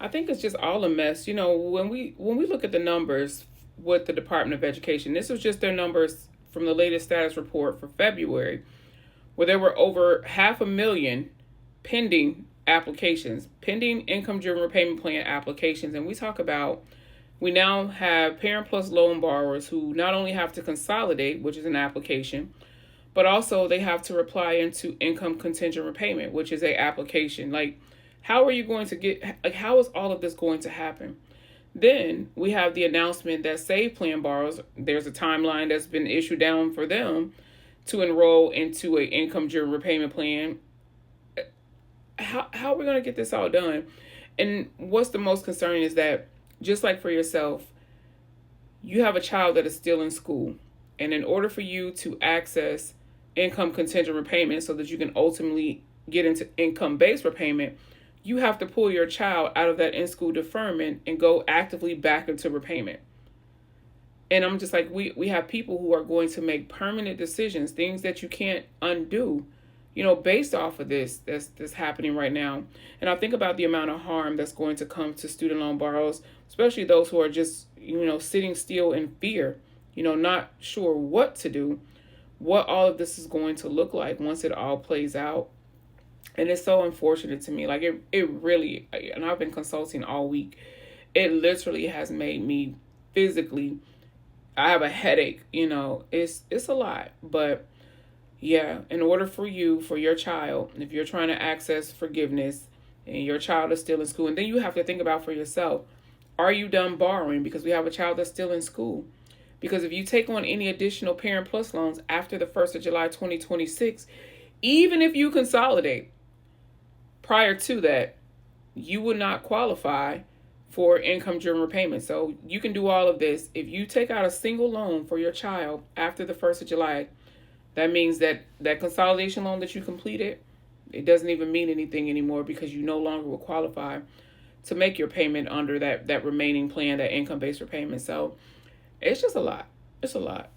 I think it's just all a mess. When we look at the numbers with the Department of Education, this was just their numbers from the latest status report for February, where there were over 500,000 pending applications, pending income driven repayment plan applications. And we now have Parent Plus loan borrowers who not only have to consolidate, which is an application, but also they have to reply into income contingent repayment, which is a application. Like, how are you going to how is all of this going to happen? Then we have the announcement that Save Plan borrowers, there's a timeline that's been issued down for them to enroll into an income driven repayment plan. How are we going to get this all done? And what's the most concerning is that, just like for yourself, you have a child that is still in school. And in order for you to access income contingent repayment so that you can ultimately get into income based repayment, you have to pull your child out of that in school deferment and go actively back into repayment. And I'm just like, we have people who are going to make permanent decisions, things that you can't undo, based off of this that's happening right now. And I think about the amount of harm that's going to come to student loan borrowers, especially those who are just, sitting still in fear, not sure what to do, what all of this is going to look like once it all plays out. And it's so unfortunate to me. Like, it really, and I've been consulting all week, it literally has made me physically, I have a headache, it's a lot. But yeah, in order for your child, if you're trying to access forgiveness and your child is still in school, and then you have to think about for yourself, are you done borrowing? Because we have a child that's still in school. Because if you take on any additional Parent Plus loans after the 1st of July, 2026, even if you consolidate prior to that, you would not qualify for income driven repayment. So you can do all of this. If you take out a single loan for your child after the 1st of July, that means that consolidation loan that you completed, it doesn't even mean anything anymore, because you no longer will qualify to make your payment under that remaining plan, that income-based repayment. So it's just a lot. It's a lot.